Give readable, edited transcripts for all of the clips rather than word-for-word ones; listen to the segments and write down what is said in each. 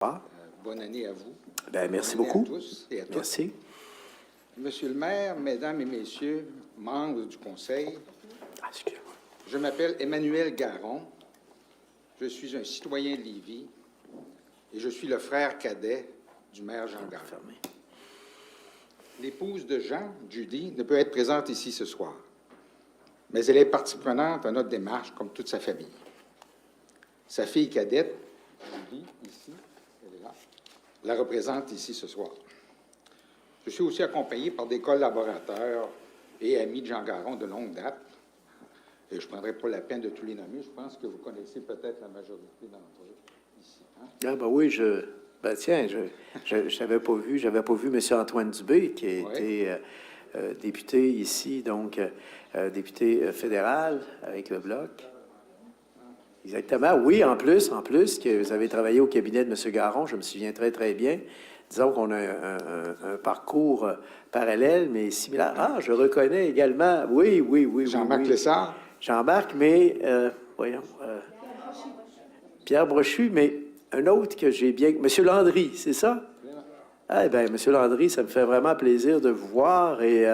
Ah, Bonne année à vous. ben, merci Bonne année beaucoup. À tous et à toutes. Merci. Monsieur le maire, mesdames et messieurs, membres du conseil, Ah, excusez-moi. je m'appelle Emmanuel Garon. Je suis un citoyen de Lévis et je suis le frère cadet du maire Jean Garon. Fermé. L'épouse de Jean, Judy, ne peut être présente ici ce soir, mais elle est partie prenante à notre démarche, comme toute sa famille. Sa fille cadette, Judy, ici, elle est là, la représente ici ce soir. Je suis aussi accompagné par des collaborateurs et amis de Jean Garon de longue date. Et je ne prendrai pas la peine de tous les nommer. Je pense que vous connaissez peut-être la majorité d'entre eux ici. Hein? Ah, ben oui, ben tiens, je n'avais pas vu M. Antoine Dubé, qui a été député ici, donc député fédéral avec le Bloc. Exactement, oui, en plus, que vous avez travaillé au cabinet de M. Garon, je me souviens très, très bien. Disons qu'on a un parcours parallèle, mais similaire. Ah, je reconnais également, oui. Jean-Marc oui. Lessard. Jean-Marc, mais, voyons, Pierre Brochu, mais un autre que j'ai bien... Monsieur Landry, c'est ça? Eh bien, Monsieur Landry, ça me fait vraiment plaisir de vous voir et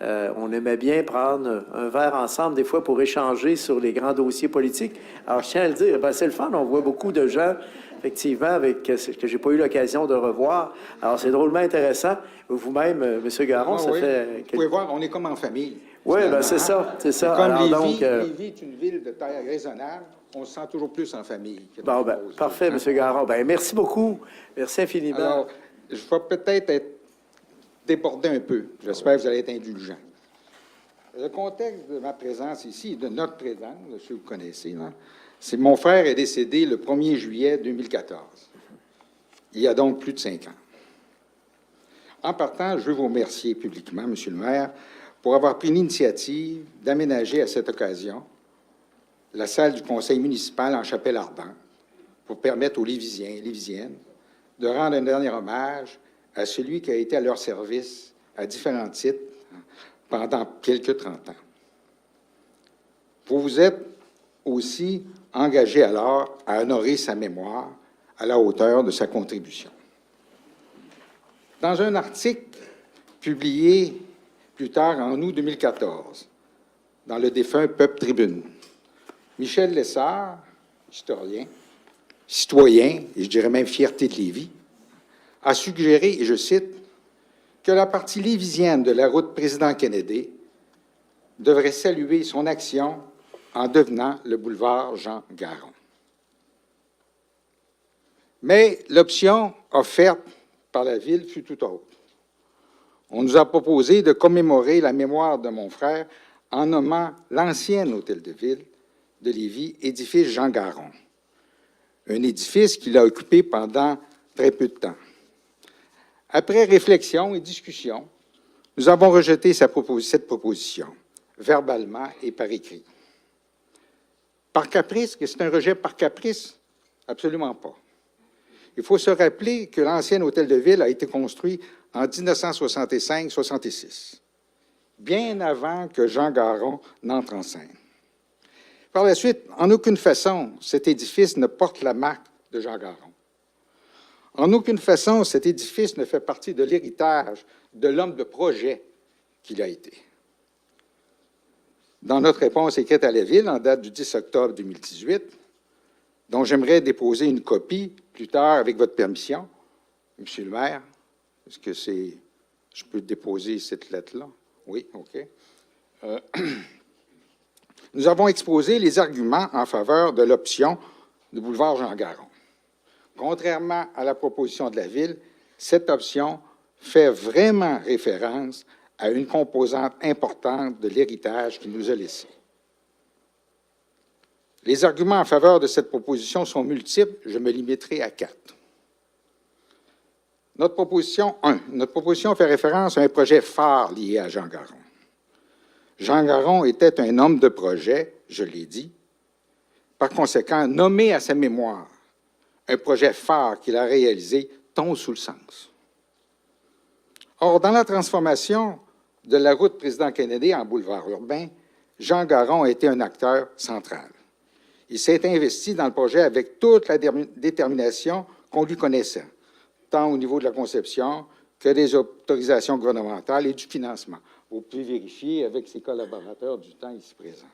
on aimait bien prendre un verre ensemble des fois pour échanger sur les grands dossiers politiques. Alors, je tiens à le dire, ben, c'est le fun, on voit beaucoup de gens, effectivement, avec que j'ai pas eu l'occasion de revoir. Alors, c'est drôlement intéressant. Vous-même, Monsieur Garon, ça oui. fait... Vous pouvez voir, on est comme en famille. Oui, ben, c'est hein? ça, c'est ça. Comme Alors, Lévis, donc, Lévis est une ville de taille raisonnable, on se sent toujours plus en famille. Bon, ben, parfait, hein? M. Garon. Ben, merci beaucoup. Merci infiniment. Alors, je vais peut-être être débordé un peu. J'espère que vous allez être indulgent. Le contexte de ma présence ici, de notre présence, si vous connaissez, c'est que mon frère est décédé le 1er juillet 2014. Il y a donc plus de 5 ans. En partant, je veux vous remercier publiquement, Monsieur le maire, pour avoir pris l'initiative d'aménager à cette occasion la salle du conseil municipal en chapelle ardente pour permettre aux Lévisiens et Lévisiennes de rendre un dernier hommage à celui qui a été à leur service à différents titres pendant quelques 30 ans. Vous vous êtes aussi engagé alors à honorer sa mémoire à la hauteur de sa contribution. Dans un article publié plus tard en août 2014, dans le défunt Peuple Tribune, Michel Lessard, historien, citoyen, et je dirais même fierté de Lévis, a suggéré, et je cite, que la partie lévisienne de la route Président Kennedy devrait saluer son action en devenant le boulevard Jean Garon. Mais l'option offerte par la Ville fut tout autre. On nous a proposé de commémorer la mémoire de mon frère en nommant l'ancien hôtel de ville de Lévis, édifice Jean Garon, un édifice qu'il a occupé pendant très peu de temps. Après réflexion et discussion, nous avons rejeté cette proposition, verbalement et par écrit. Par caprice, que c'est un rejet par caprice? Absolument pas. Il faut se rappeler que l'ancien hôtel de ville a été construit en 1965-66, bien avant que Jean Garon n'entre en scène. Par la suite, en aucune façon, cet édifice ne porte la marque de Jean Garon. En aucune façon, cet édifice ne fait partie de l'héritage de l'homme de projet qu'il a été. Dans notre réponse écrite à la Ville, en date du 10 octobre 2018, dont j'aimerais déposer une copie plus tard avec votre permission, Monsieur le maire, est-ce que je peux déposer cette lettre-là? Oui, OK. Nous avons exposé les arguments en faveur de l'option du boulevard Jean Garon. Contrairement à la proposition de la Ville, cette option fait vraiment référence à une composante importante de l'héritage qu'il nous a laissé. Les arguments en faveur de cette proposition sont multiples, je me limiterai à 4. Notre proposition fait référence à un projet phare lié à Jean Garon. Jean Garon était un homme de projet, je l'ai dit. Par conséquent, nommé à sa mémoire un projet phare qu'il a réalisé tombe sous le sens. Or, dans la transformation de la route Président Kennedy en boulevard urbain, Jean Garon a été un acteur central. Il s'est investi dans le projet avec toute la détermination qu'on lui connaissait, tant au niveau de la conception que des autorisations gouvernementales et du financement. Vous pouvez vérifier avec ses collaborateurs du temps ici présents.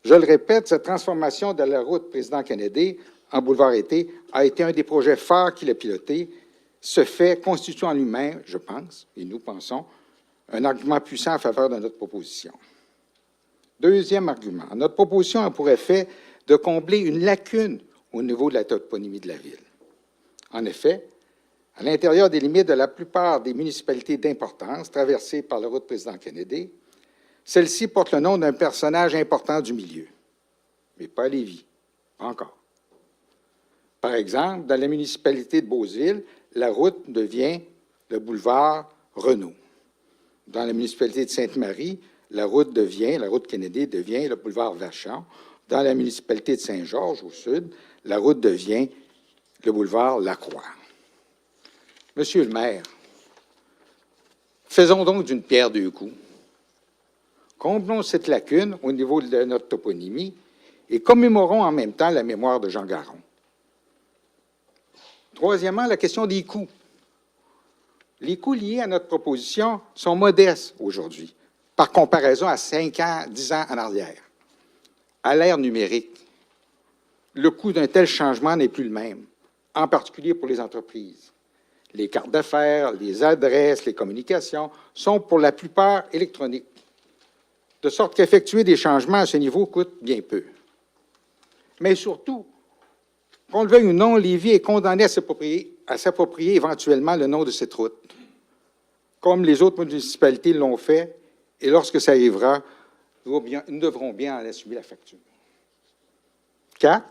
Je le répète, cette transformation de la route Président Kennedy en boulevard été a été un des projets phares qu'il a piloté. Ce fait constitue en lui-même, je pense, et nous pensons, un argument puissant en faveur de notre proposition. Deuxième argument, notre proposition a pour effet de combler une lacune au niveau de la toponymie de la ville. En effet, à l'intérieur des limites de la plupart des municipalités d'importance traversées par la route Président Kennedy, celle-ci porte le nom d'un personnage important du milieu, mais pas Lévis, pas encore. Par exemple, dans la municipalité de Beauceville, la route devient le boulevard Renault. Dans la municipalité de Sainte-Marie, la route Kennedy devient le boulevard Vachon. Dans la municipalité de Saint-Georges, au sud, la route devient le boulevard Lacroix. Monsieur le maire, faisons donc d'une pierre deux coups. Comblons cette lacune au niveau de notre toponymie et commémorons en même temps la mémoire de Jean Garon. Troisièmement, la question des coûts. Les coûts liés à notre proposition sont modestes aujourd'hui, par comparaison à 5 ans, 10 ans en arrière. À l'ère numérique, le coût d'un tel changement n'est plus le même, en particulier pour les entreprises. Les cartes d'affaires, les adresses, les communications sont pour la plupart électroniques, de sorte qu'effectuer des changements à ce niveau coûte bien peu. Mais surtout, qu'on le veuille ou non, Lévis est condamné à s'approprier éventuellement le nom de cette route, comme les autres municipalités l'ont fait, et lorsque ça arrivera, nous devrons bien en assumer la facture. 4.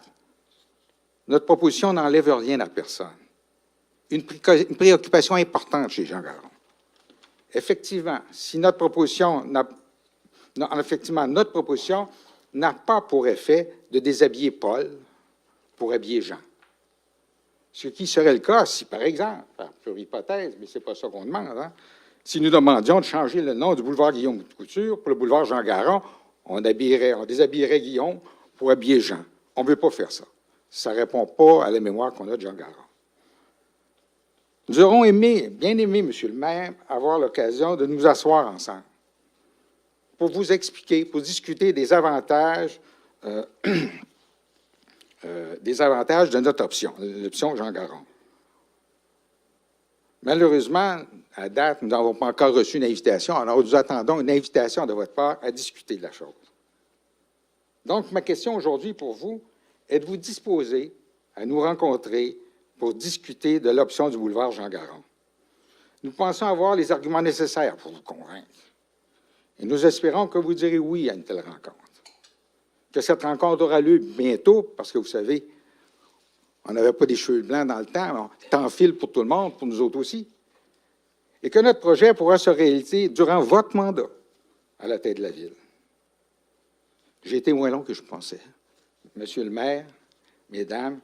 Notre proposition n'enlève rien à personne. Une préoccupation importante chez Jean Garon. Effectivement, si notre proposition n'a pas pour effet de déshabiller Paul pour habiller Jean. Ce qui serait le cas si, par exemple, par pure hypothèse, mais ce n'est pas ça qu'on demande, si nous demandions de changer le nom du boulevard Guillaume Couture pour le boulevard Jean Garon, on déshabillerait Guillaume pour habiller Jean. On ne veut pas faire ça. Ça ne répond pas à la mémoire qu'on a de Jean Garon. Nous aurons bien aimé, Monsieur le maire, avoir l'occasion de nous asseoir ensemble pour vous expliquer, pour discuter des avantages de notre option, l'option Jean Garon. Malheureusement, à date, nous n'avons pas encore reçu une invitation, alors nous attendons une invitation de votre part à discuter de la chose. Donc, ma question aujourd'hui pour vous, êtes-vous disposé à nous rencontrer pour discuter de l'option du boulevard Jean Garon? Nous pensons avoir les arguments nécessaires pour vous convaincre. Et nous espérons que vous direz oui à une telle rencontre. Que cette rencontre aura lieu bientôt, parce que vous savez, on n'avait pas des cheveux blancs dans le temps, temps file pour tout le monde, pour nous autres aussi. Et que notre projet pourra se réaliser durant votre mandat à la tête de la ville. J'ai été moins long que je pensais. Monsieur le maire, mesdames,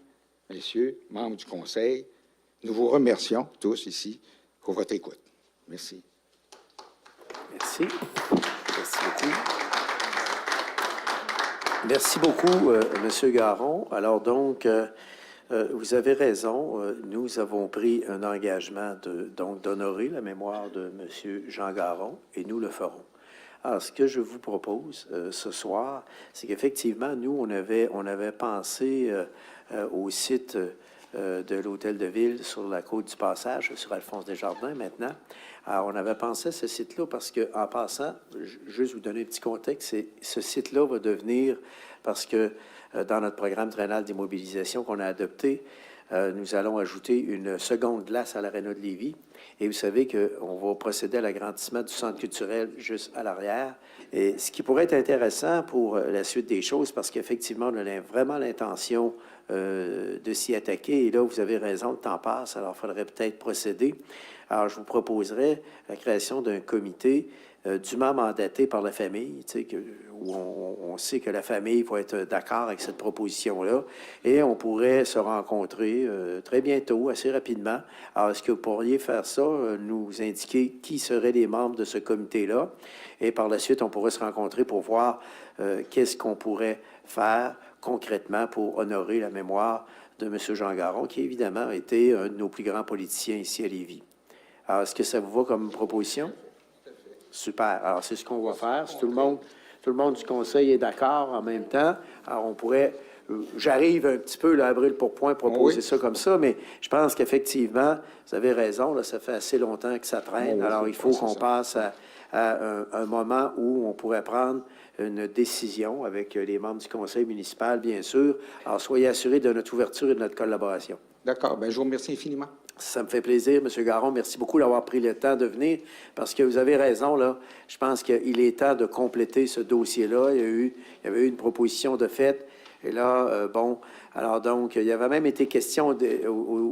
messieurs, membres du conseil, nous vous remercions tous ici pour votre écoute. Merci. Merci. Merci beaucoup. Merci beaucoup, M. Garon. Alors donc, vous avez raison. Nous avons pris un engagement d'honorer la mémoire de M. Jean Garon et nous le ferons. Alors, ce que je vous propose ce soir, c'est qu'effectivement, nous, on avait pensé au site de l'Hôtel de Ville sur la côte du Passage, sur Alphonse Desjardins maintenant. Alors, on avait pensé à ce site-là parce qu'en passant, juste vous donner un petit contexte, ce site-là va devenir, parce que dans notre programme triennal d'immobilisation qu'on a adopté, nous allons ajouter une seconde glace à l'aréna de Lévis. Et vous savez qu'on va procéder à l'agrandissement du centre culturel juste à l'arrière. Et ce qui pourrait être intéressant pour la suite des choses, parce qu'effectivement, on a vraiment l'intention de s'y attaquer. Et là, vous avez raison, le temps passe, alors il faudrait peut-être procéder. Alors, je vous proposerais la création d'un comité dûment mandaté par la famille, tu sais, où on sait que la famille va être d'accord avec cette proposition-là, et on pourrait se rencontrer très bientôt, assez rapidement. Alors, est-ce que vous pourriez faire ça, nous indiquer qui seraient les membres de ce comité-là, et par la suite, on pourrait se rencontrer pour voir qu'est-ce qu'on pourrait faire concrètement pour honorer la mémoire de M. Jean Garon, qui évidemment a été un de nos plus grands politiciens ici à Lévis. Alors, est-ce que ça vous va comme proposition? Super. Alors, c'est ce qu'on va faire. Si tout le monde du Conseil est d'accord en même temps, alors on pourrait... J'arrive un petit peu, là, à brûle pour point, proposer ça comme ça, mais je pense qu'effectivement, vous avez raison, là, ça fait assez longtemps que ça traîne. Alors, il faut qu'on passe à un moment où on pourrait prendre une décision avec les membres du conseil municipal, bien sûr. Alors, soyez assurés de notre ouverture et de notre collaboration. D'accord. Bien, je vous remercie infiniment. Ça me fait plaisir, M. Garon. Merci beaucoup d'avoir pris le temps de venir, parce que vous avez raison, là. Je pense qu'il est temps de compléter ce dossier-là. Il y avait eu une proposition de fait. Et là, bon, alors donc, il y avait même été question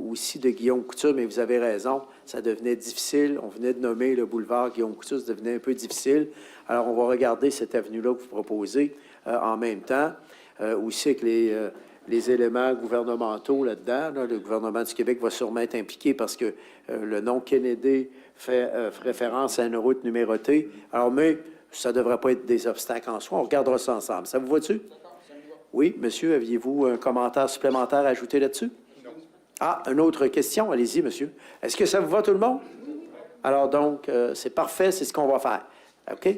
aussi de Guillaume Couture, mais vous avez raison, ça devenait difficile. On venait de nommer le boulevard Guillaume Couture, ça devenait un peu difficile. Alors, on va regarder cette avenue-là que vous proposez en même temps. Aussi avec les éléments gouvernementaux là-dedans. Là, le gouvernement du Québec va sûrement être impliqué parce que le nom Kennedy fait référence à une route numérotée. Alors, mais ça ne devrait pas être des obstacles en soi. On regardera ça ensemble. Ça vous va-tu? Oui, monsieur, aviez-vous un commentaire supplémentaire à ajouter là-dessus? Non. Ah, une autre question? Allez-y, monsieur. Est-ce que ça vous va, tout le monde? Alors donc, c'est parfait, c'est ce qu'on va faire. OK?